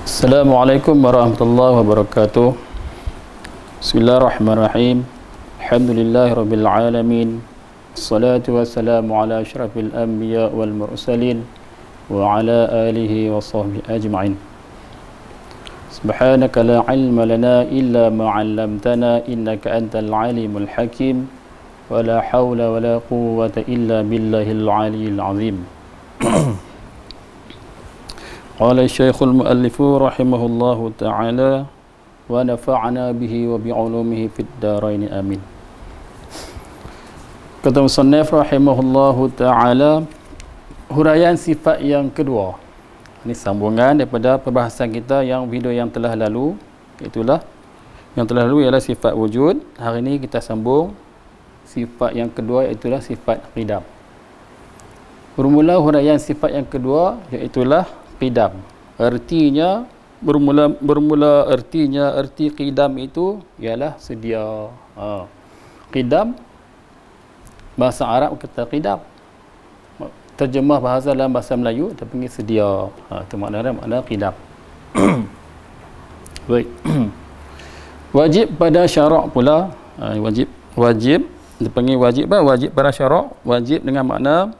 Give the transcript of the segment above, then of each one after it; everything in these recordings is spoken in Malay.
Assalamualaikum warahmatullahi wabarakatuh. Bismillahirrahmanirrahim. Alhamdulillahirabbil alamin. Wassalatu wassalamu ala asyrafil anbiya wal mursalin wa ala alihi wa sahbihi ajma'in. Subhanaka la ilma lana illa ma 'allamtana innaka antal alimul hakim. Wa la hawla wa la quwwata illa billahil aliyyil azim. Qala Syekhul Mu'allif rahimahullahu ta'ala wa nafa'ana bihi wa bi'ulumihi fid dharain amin. Kata musannif rahimahullahu ta'ala, huraian sifat yang kedua. Ini sambungan daripada perbahasan kita yang video yang telah lalu. Itulah yang telah lalu ialah sifat wujud. Hari ini kita sambung sifat yang kedua, iaitu sifat qidam. Bermula huraian sifat yang kedua iaitulah qidam. Artinya bermula artinya arti qidam itu ialah sedia. Qidam bahasa Arab kata qidam. Terjemah bahasa dalam bahasa Melayu kita panggil sedia. Itu makna qidam. Baik. Wajib pada syarak pula. Wajib dipanggil wajib apa? Wajib pada syarak. Wajib dengan makna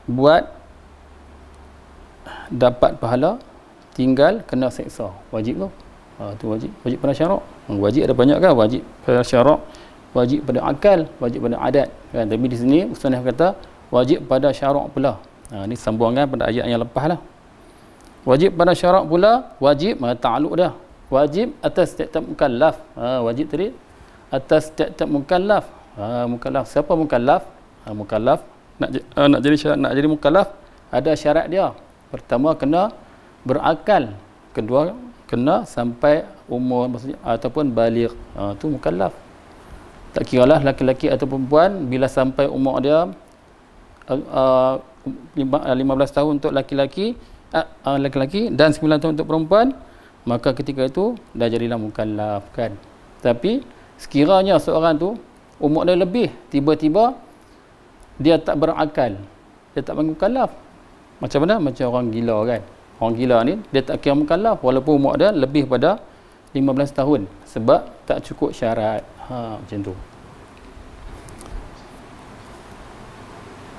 buat dapat pahala, tinggal kena seksa. Wajib tu. Tu wajib. Wajib pada syarak. Wajib ada banyak kan? Wajib pada syarak, wajib pada akal, wajib pada adat. Kan? Tapi di sini musannif kata wajib pada syarak pula. Ini sambungan pada ayat yang lepas lah. Wajib pada syarak pula, wajib ta'alluq dah. Wajib atas setiap mukallaf. Wajib tadi atas setiap mukallaf. Mukallaf siapa mukallaf? Mukallaf nak jadi mukallaf ada syarat dia. Pertama kena berakal, kedua kena sampai umur maksudnya ataupun baligh. Tu mukallaf. Tak kiralah lelaki atau perempuan, bila sampai umur dia 15 tahun untuk laki-laki dan 9 tahun untuk perempuan, maka ketika itu dah jadilah mukallaf kan. Tapi sekiranya seorang tu umur dia lebih, tiba-tiba dia tak berakal, dia tak panggil mukallaf. Macam mana? Macam orang gila kan. Orang gila ni dia tak kira mukallaf walaupun umur dia lebih pada 15 tahun sebab tak cukup syarat. Macam tu.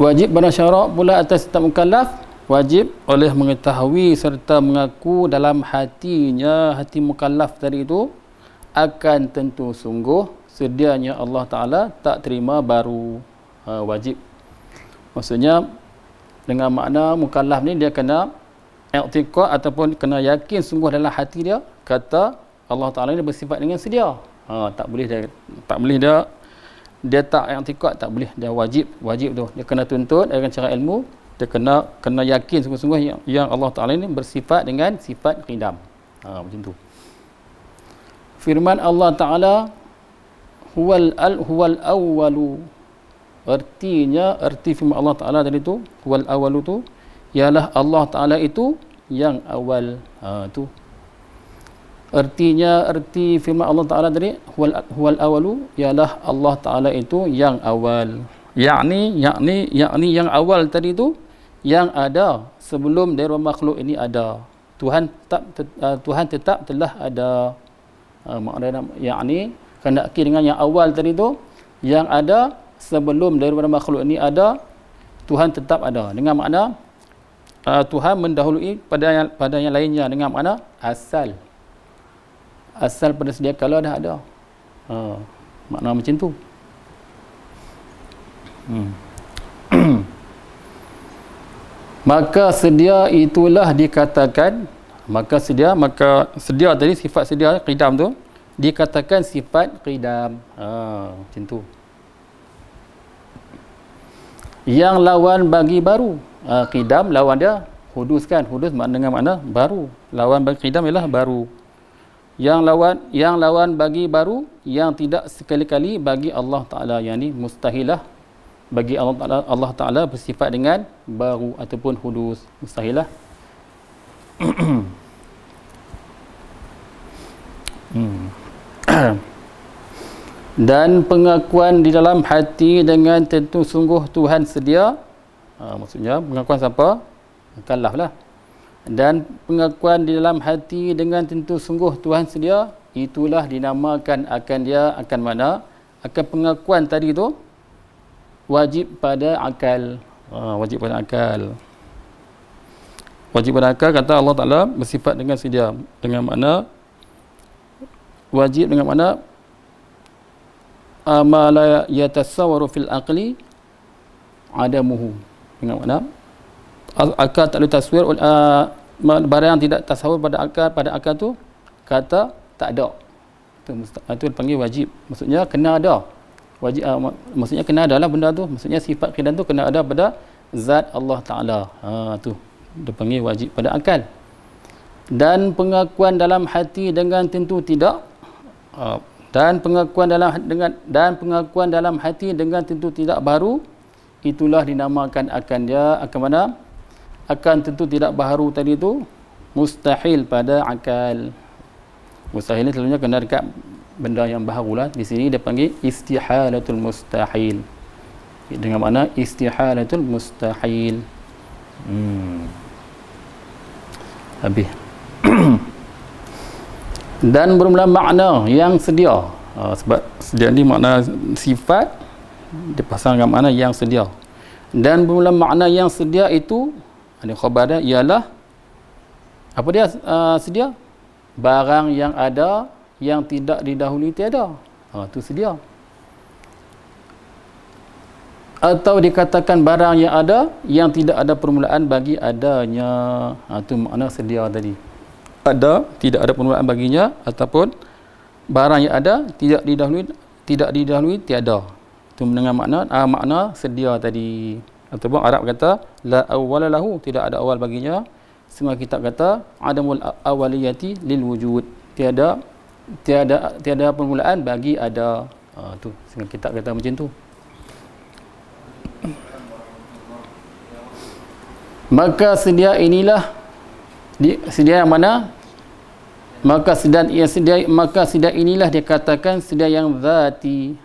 Wajib pada syarak pula atas setiap mukallaf, wajib oleh mengetahui serta mengaku dalam hatinya, hati mukallaf tadi itu akan tentu sungguh sedianya Allah Ta'ala tak terima baru. Wajib maksudnya dengan makna mukallaf ni dia kena i'tiqad ataupun kena yakin sungguh dalam hati dia kata Allah Ta'ala ni bersifat dengan sedia. Tak boleh dia tak i'tiqad, tak boleh, dia wajib tu dia kena tuntut dengan cara ilmu, dia kena yakin sungguh-sungguh yang Allah Ta'ala ni bersifat dengan sifat qidam. Macam tu. Firman Allah Ta'ala huwal awwalu, artinya arti firman Allah Ta'ala tadi tu huwal awwalu tu ialah Allah Ta'ala itu yang awal. Tu artinya arti firman Allah Ta'ala tadi huwal awalu ialah Allah Ta'ala itu yang awal, yakni yang awal tadi tu yang ada sebelum daripada makhluk ini ada. Tuhan tetap telah ada. Maknanya yakni kena dengan yang awal tadi tu yang ada sebelum daripada makhluk ini ada, Tuhan tetap ada. Dengan makna Tuhan mendahului pada yang lainnya dengan makna asal pada sedia kala dah ada. Makna macam tu. Maka sedia itulah dikatakan, maka sedia tadi sifat sedia qidam tu dikatakan sifat qidam. Macam tu. Yang lawan bagi baru. Qidam lawan dia hudus kan. Hudus dengan makna baru. Lawan bagi qidam ialah baru. Yang lawan bagi baru yang tidak sekali-kali bagi Allah Ta'ala, yang ni mustahilah bagi Allah Ta'ala bersifat dengan baru ataupun hudus. Mustahilah. Dan pengakuan di dalam hati dengan tentu sungguh Tuhan sedia. Maksudnya pengakuan siapa? Mukallaf lah. dan pengakuan di dalam hati dengan tentu sungguh Tuhan sedia, itulah dinamakan akan dia akan mana? Akan pengakuan tadi tu wajib pada akal. Wajib pada akal. Wajib pada akal, kata Allah Ta'ala bersifat dengan sedia. Dengan makna wajib, dengan makna ma la yatasawwaru fil aqli adamuhu. Dengan makna akal tak boleh taswir, barang yang tidak tasawur pada akal tu kata tak ada. Itu dipanggil wajib. Maksudnya kena ada. Wajib, maksudnya kena ada lah benda tu. Maksudnya sifat qiyam tu kena ada pada zat Allah Ta'ala. Tu dipanggil wajib pada akal. Dan pengakuan dalam hati dengan tentu tidak. Dan pengakuan dalam hati dengan tentu tidak baru, itulah dinamakan akan dia akan mana? Akan tentu tidak baharu tadi tu mustahil pada akal. Mustahil ni selalunya kena dekat benda yang baharulah. Di sini dia panggil istihalatul mustahil. Dengan makna istihalatul mustahil. Habis. Dan bermula makna yang sedia. Sebab sedia ni makna sifat, dipasang dengan makna yang sedia. Dan bermula makna yang sedia itu, ada khabar dia, ialah apa dia sedia? Barang yang ada yang tidak didahului tiada. Tu sedia. Atau dikatakan barang yang ada yang tidak ada permulaan bagi adanya. Tu makna sedia tadi. Ada, tidak ada permulaan baginya, ataupun barang yang ada tidak didahului tiada. Itu dengan makna sedia tadi. Ataupun Arab kata la awwala lahu, tidak ada awal baginya. Semua kitab kata adamul awaliyati lil wujud, tiada permulaan bagi ada. Tu semua kitab kata macam tu. Maka sedia inilah sedia yang mana? Maka sedia inilah dikatakan sedia yang zati.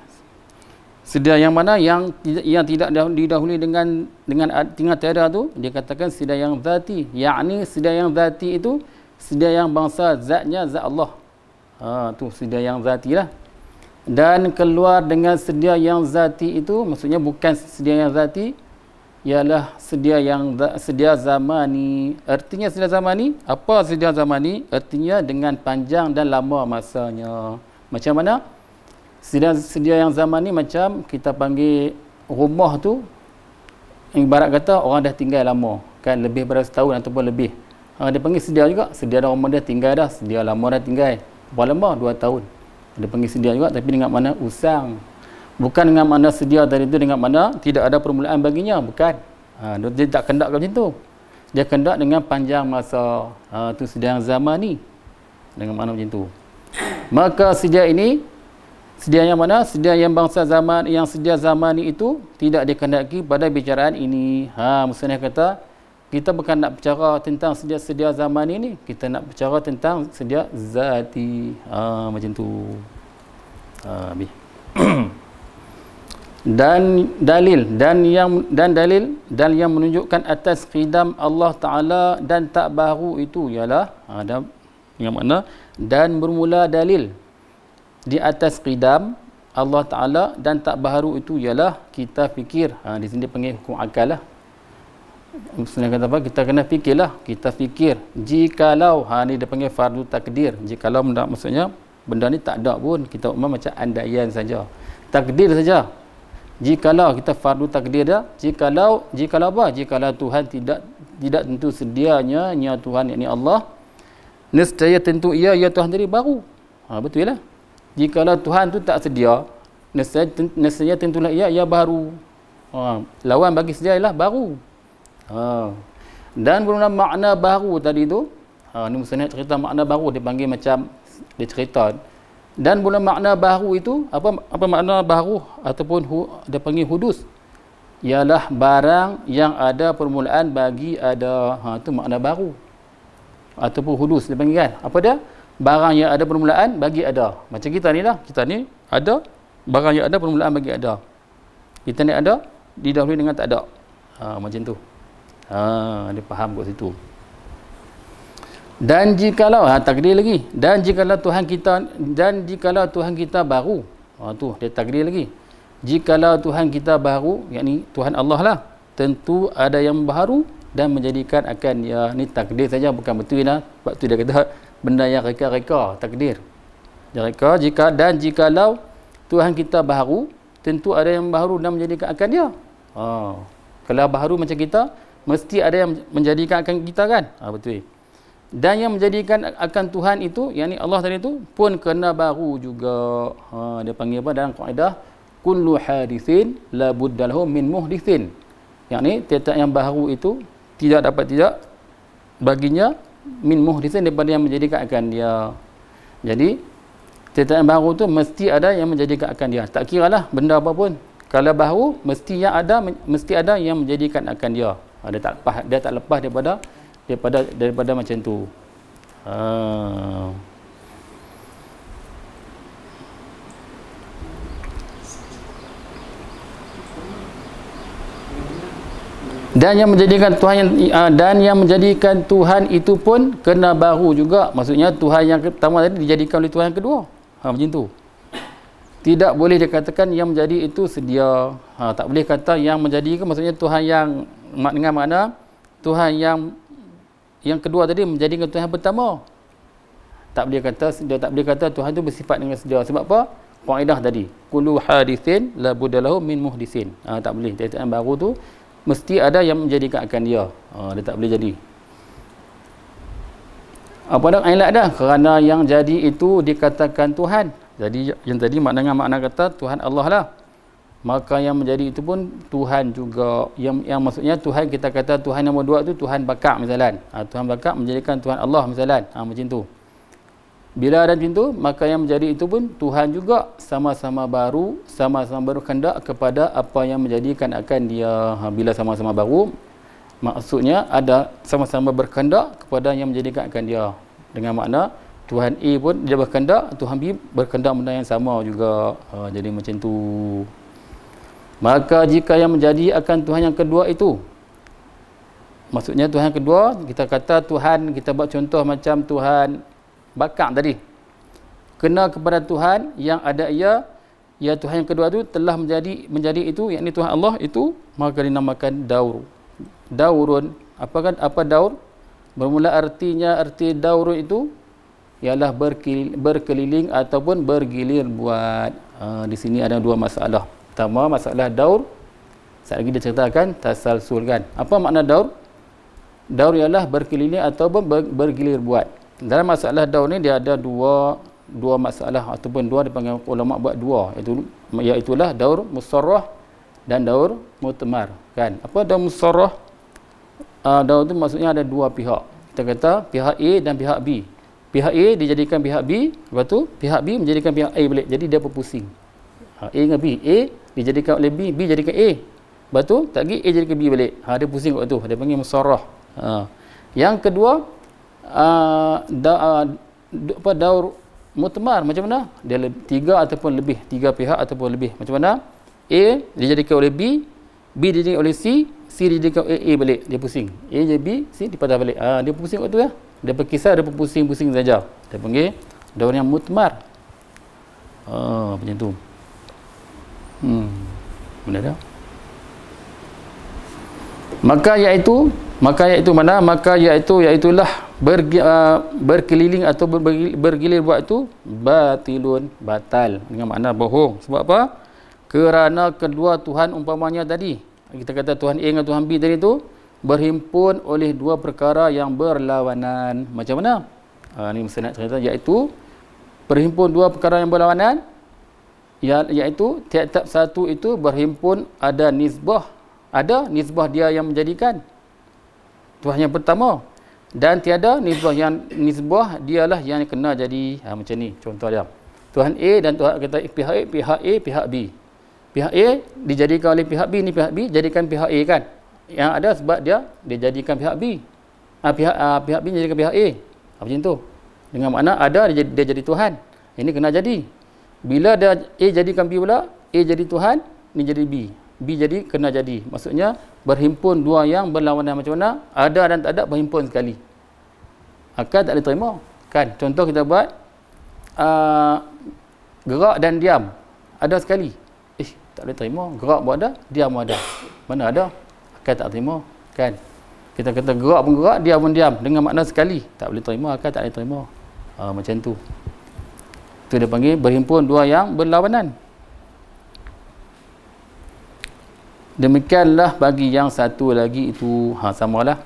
Sedia yang mana? Yang tidak didahului dengan tiada tu, dikatakan sedia yang zati. Yakni sedia yang zati itu sedia yang bangsa zatnya zat Allah. Tu sedia yang zati lah. Dan keluar dengan sedia yang zati itu, maksudnya bukan sedia yang zati, ialah sedia zamani. Artinya sedia zamani, apa sedia zamani? Artinya dengan panjang dan lama masanya. Macam mana? Sedia yang zamani macam kita panggil rumah tu, ibarat kata orang dah tinggal lama, kan, lebih daripada setahun ataupun lebih. Dia panggil sedia juga. Sedia dah rumah dia tinggal dah, sedia lama dah tinggal. Berapa lama? 2 tahun. Dia panggil sedia juga, tapi dengan makna usang. Bukan dengan makna sedia tadi itu dengan makna tidak ada permulaan baginya, bukan. Dia tak kendak macam tu. Dia kendak dengan panjang masa. Tu sedia yang zamani. Dengan makna macam tu. Maka sedia ini, sedia yang mana? Sedia yang bangsa zaman, yang sedia zamani itu tidak dikendaki pada bicaraan ini. Maksudnya kata kita bukan nak bicara tentang sedia zaman ini, kita nak bicara tentang sedia zati. Macam tu. Habis. Dan yang menunjukkan atas qidam Allah Ta'ala dan tak baru itu ialah dengan makna dan bermula dalil di atas qidam Allah Ta'ala dan tak baharu itu ialah kita fikir. Di sini panggil hukum akal lah. Maksudnya kata apa? Kita kena fikirlah. Kita fikir. Jikalau, ni dia panggil fardu takdir. Jikalau maksudnya benda ni tak ada pun. Kita macam andaian saja. Takdir saja. Jikalau kita fardu takdir dah. Jikalau apa? Jikalau Tuhan tidak tentu sedianya nya Tuhan, yakni Allah. Nescaya tentu ia Tuhan sendiri baru. Betul lah. Jikalau Tuhan tu tak sedia, nescaya tentulah ia baru. Lawan bagi sedia ialah baru. Dan bermakna makna baru tadi tu, ni maksudnya cerita makna baru, dia panggil macam dia cerita. Dan bermakna makna baru itu, apa makna baru ataupun dia panggil hudus, ialah barang yang ada permulaan bagi ada. Itu makna baru ataupun hudus dia panggil, kan. Apa dia? Barang yang ada permulaan bagi ada. Macam kita ni lah. Kita ni ada barang yang ada permulaan bagi ada. Kita ni ada didahului dengan tak ada. Macam tu. Dia faham kat situ. Dan jikalau takdir lagi, dan jikalau Tuhan kita baru, tu dia takdir lagi. Jikalau Tuhan kita baru, yakni Tuhan Allah lah, tentu ada yang baru dan menjadikan akan ya, ni takdir saja, bukan betul lah. Sebab tu dia kata benda yang reka-reka, takdir. Dia reka, jikalau Tuhan kita baru, tentu ada yang baru dan menjadikan akan dia. Kalau baru macam kita, mesti ada yang menjadikan akan kita kan? Betul. Dan yang menjadikan akan Tuhan itu, yakni Allah tadi itu pun kena baru juga. Dia panggil apa dalam kaedah? Kullu hadithin la budda lahu min muhdithin. Yakni tiap-tiap yang baru itu tidak baginya min muhdithin, daripada yang menjadikan akan dia. Jadi tiap-tiap yang baru tu mesti ada yang menjadikan akan dia. Tak kiralah benda apa pun. Kalau baru mesti ada yang menjadikan akan dia. Dia tak lepas daripada macam tu. Dan yang menjadikan Tuhan itu pun kena baru juga. Maksudnya Tuhan yang pertama tadi dijadikan oleh Tuhan yang kedua. Macam tu. Tidak boleh dikatakan yang menjadi itu sedia. Tak boleh kata yang menjadi ke maksudnya Tuhan yang dengan makna Tuhan yang kedua tadi menjadikan Tuhan pertama. Tak boleh kata Tuhan itu bersifat dengan sedia. Sebab apa? Kaedah tadi. Kullu hadithin la budda lahu min muhdisin. Tak boleh. Tiap-tiap yang baru tu mesti ada yang menjadikan akan dia. Dia tak boleh jadi. Apa dah ilat dah? Kerana yang jadi itu dikatakan Tuhan. Jadi yang tadi makna kata Tuhan Allah lah. Maka yang menjadi itu pun Tuhan juga. Yang maksudnya Tuhan, kita kata Tuhan nombor dua tu Tuhan bakar misalan. Tuhan bakar menjadikan Tuhan Allah misalan. Macam tu. Bila ada macam tu, maka yang menjadi itu pun Tuhan juga, sama-sama baru, sama-sama berkehendak kepada apa yang menjadikan akan dia. Bila sama-sama baru, maksudnya ada sama-sama berkehendak kepada yang menjadikan akan dia. Dengan makna Tuhan A pun dia berkehendak, Tuhan B berkehendak benda yang sama juga. Jadi macam tu. Maka jika yang menjadi akan Tuhan yang kedua itu, maksudnya Tuhan yang kedua, kita kata Tuhan, kita buat contoh macam Tuhan bakar tadi, kena kepada Tuhan yang ada ia, ya Tuhan yang kedua itu telah menjadi itu, yakni Tuhan Allah itu, maka dinamakan daur. Daurun. Apa daur? Bermula arti daurun itu ialah berkeliling ataupun bergilir buat. Di sini ada dua masalah. Pertama, masalah daur. Sekejap lagi dia ceritakan tasalsul kan. Apa makna daur? Daur ialah berkeliling ataupun bergilir buat. Dalam masalah daur ni dia ada dua masalah ataupun dua, dipanggil ulama buat dua, iaitulah daur musarrah dan daur mu'tamar kan. Apa daur musarrah? Daur tu maksudnya ada dua pihak. Kita kata pihak A dan pihak B. Pihak A dijadikan pihak B, lepas tu pihak B menjadikan pihak A balik. Jadi dia berpusing. A dengan B. A dijadikan oleh B, B jadikan A. Lepas tu tak lagi A jadikan B balik. Dia pusing kat tu. Dia panggil musarrah. Yang kedua, daur mu'tamar macam mana? Dia tiga ataupun lebih, tiga pihak ataupun lebih. Macam mana? A dijadikan oleh B, B dijadikan oleh C, C dijadikan oleh A balik. Dia pusing. A jadi B, C dipatah balik. Dia pusing kat tu ya. Dia berkisar, dia berpusing-pusing saja. Dia panggil daur yang mu'tamar. Macam tu. Benar tak? Maka iaitu mana? Maka iaitulah berkeliling atau bergilir buat itu batilun, batal, dengan makna bohong. Sebab apa? Kerana kedua Tuhan umpamanya tadi, kita kata Tuhan A dengan Tuhan B tadi itu berhimpun oleh dua perkara yang berlawanan. Macam mana? Ni mesti nak cerita, iaitu berhimpun dua perkara yang berlawanan, iaitu tiap-tiap satu itu berhimpun ada nisbah dia yang menjadikan Tuhan yang pertama, dan tiada nisbah dialah yang kena jadi. Macam ni contoh dia. Tuhan A dan Tuhan kata pihak A, pihak B. Pihak A dijadikan oleh pihak B, ni pihak B jadikan pihak A kan. Yang ada sebab dia jadikan pihak B. Pihak B jadikan pihak A. Macam tu. Dengan makna ada dia jadi Tuhan. Ini kena jadi. Bila dia A jadikan B pula, A jadi Tuhan, ni jadi B. B jadi kena jadi. Maksudnya berhimpun dua yang berlawanan. Macam mana? Ada dan tak ada berhimpun sekali. akal tak boleh terima. Kan? Contoh kita buat gerak dan diam. Ada sekali. Tak boleh terima. Gerak pun ada, diam pun ada. Mana ada? Akal tak terima. Kan? Kita kata gerak pun gerak, diam pun diam. Dengan makna sekali. Tak boleh terima, akal tak boleh terima. Macam tu. Itu dia panggil berhimpun dua yang berlawanan. Demikianlah bagi yang satu lagi itu samalah.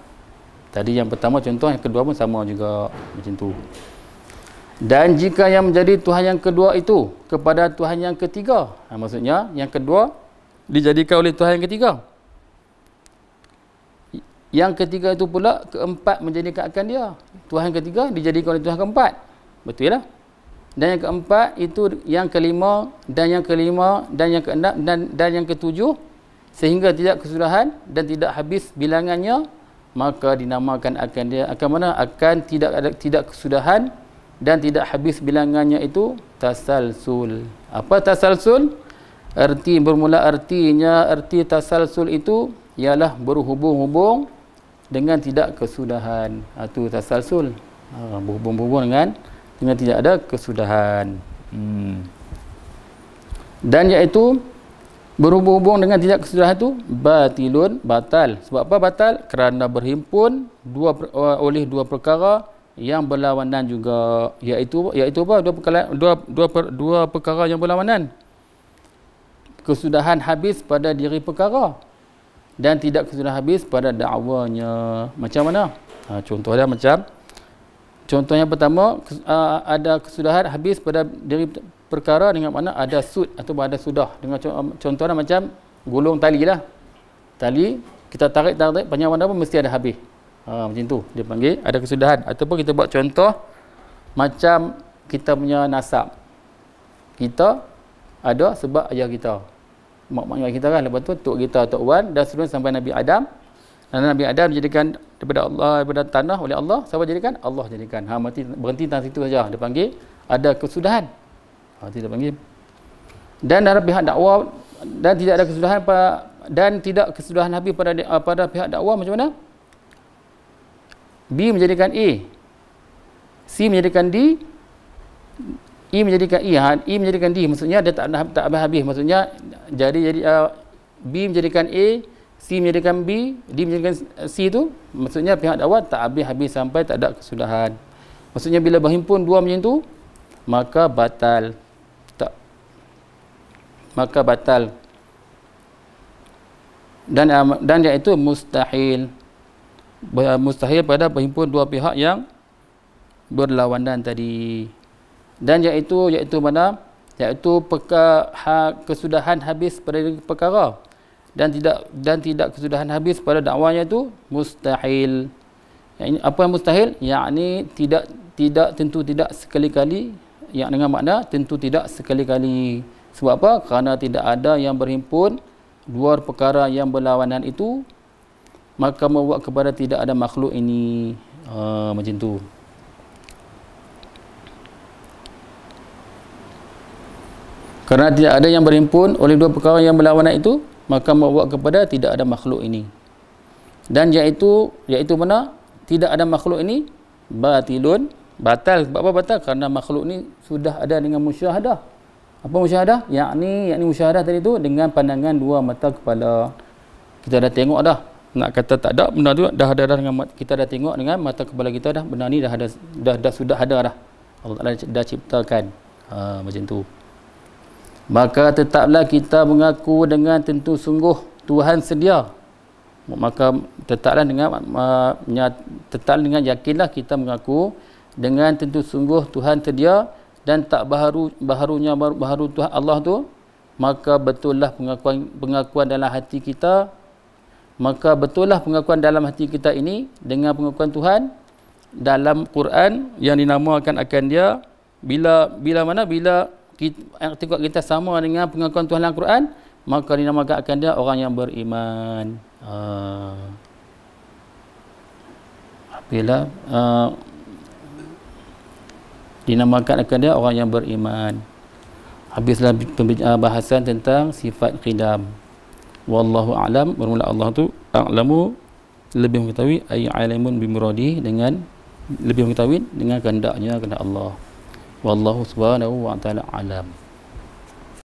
Tadi yang pertama contoh, yang kedua pun sama juga macam tu. Dan jika yang menjadi Tuhan yang kedua itu kepada Tuhan yang ketiga, maksudnya yang kedua dijadikan oleh Tuhan yang ketiga. Yang ketiga itu pula keempat menjadikan akan dia. Tuhan ketiga dijadikan oleh Tuhan keempat. Betul lah. Dan yang keempat itu yang kelima dan yang kelima dan yang keenam dan yang ketujuh, sehingga tidak kesudahan dan tidak habis bilangannya, maka dinamakan akan dia akan mana? Akan tidak kesudahan dan tidak habis bilangannya itu tasalsul. Apa tasalsul? Arti tasalsul itu ialah berhubung-hubung dengan tidak kesudahan. Itu tasalsul. Berhubung-hubung dengan tidak ada kesudahan. Dan iaitu berhubung-hubung dengan tidak kesudahan itu batilun, batal. Sebab apa batal? Kerana berhimpun oleh dua perkara yang berlawanan juga, iaitu apa? Dua perkara yang berlawanan. Kesudahan habis pada diri perkara dan tidak kesudahan habis pada dakwanya. Macam mana? Contohnya contohnya pertama, ada kesudahan habis pada diri perkara dengan mana ada sud atau ada sudah. Dengan contohnya macam gulung tali lah. Tali kita tarik panjang mana pun mesti ada habis. Macam tu dia panggil ada kesudahan. Ataupun kita buat contoh macam kita punya nasab. Kita ada sebab ayah kita, mak ayah kita kan. Lepas tu tok kita, tok wan, dan seterusnya sampai Nabi Adam. Dan Nabi Adam dijadikan daripada tanah oleh Allah. Siapa jadikan? Allah jadikan. Berhenti tentang situ saja. Dia panggil ada kesudahan. Itu dia panggil. Dan dalam pihak dakwah dan tidak ada kesudahan dan tidak kesudahan habis pada pihak dakwah macam mana? B menjadikan A, C menjadikan D, E menjadikan E, E menjadikan D. Maksudnya dia tak habis-habis. Maksudnya jadi B menjadikan A, C menjadikan B, D menjadikan C tu. Maksudnya pihak dakwah tak habis-habis sampai tak ada kesudahan. Maksudnya bila berhimpun dua macam tu, maka batal. Maka batal. Dan iaitu mustahil. Mustahil pada berhimpun dua pihak yang berlawanan tadi. Dan iaitu mana? Iaitu kesudahan habis pada perkara dan tidak kesudahan habis pada dakwanya itu mustahil. Apa yang mustahil? Yakni tidak tentu tidak sekali-kali. Yang dengan makna tentu tidak sekali-kali. Sebab apa? Kerana tidak ada yang berhimpun dua perkara yang berlawanan itu, maka membuat kepada tidak ada makhluk ini. Macam tu. Kerana tidak ada yang berhimpun oleh dua perkara yang berlawanan itu, maka membuat kepada tidak ada makhluk ini. Dan iaitu mana? Tidak ada makhluk ini batilun, batal. Sebab apa batal? Kerana makhluk ini sudah ada dengan musyahadah. Apa musyahadah? Yakni musyahadah tadi tu dengan pandangan dua mata kepala. Kita dah tengok dah. Nak kata tak ada, benda tu dah ada dengan kita dah tengok dengan mata kepala kita dah. Benda ni sudah ada dah. Allah Taala dah ciptakan. Macam tu. Maka tetaplah kita mengaku dengan tentu sungguh Tuhan sedia. Maka tetaplah dengan yakinlah kita mengaku dengan tentu sungguh Tuhan sedia dan tak baharu Tuhan Allah tu, maka betullah pengakuan dalam hati kita. Maka betullah pengakuan dalam hati kita ini dengan pengakuan Tuhan dalam Quran yang dinamakan akan dia. Bila kita sama dengan pengakuan Tuhan dalam Quran, maka dinamakan akan dia orang yang beriman. Bila dinamakan akan dia orang yang beriman. Habislah bahasan tentang sifat qidam. Wallahu a'lam. Bermula Allah tu a'lamu, lebih mengetahui, ay alimun bimuradi, dengan lebih mengetahui dengan kehendaknya kehendak Allah. Wallahu subhanahu wa ta'ala alam.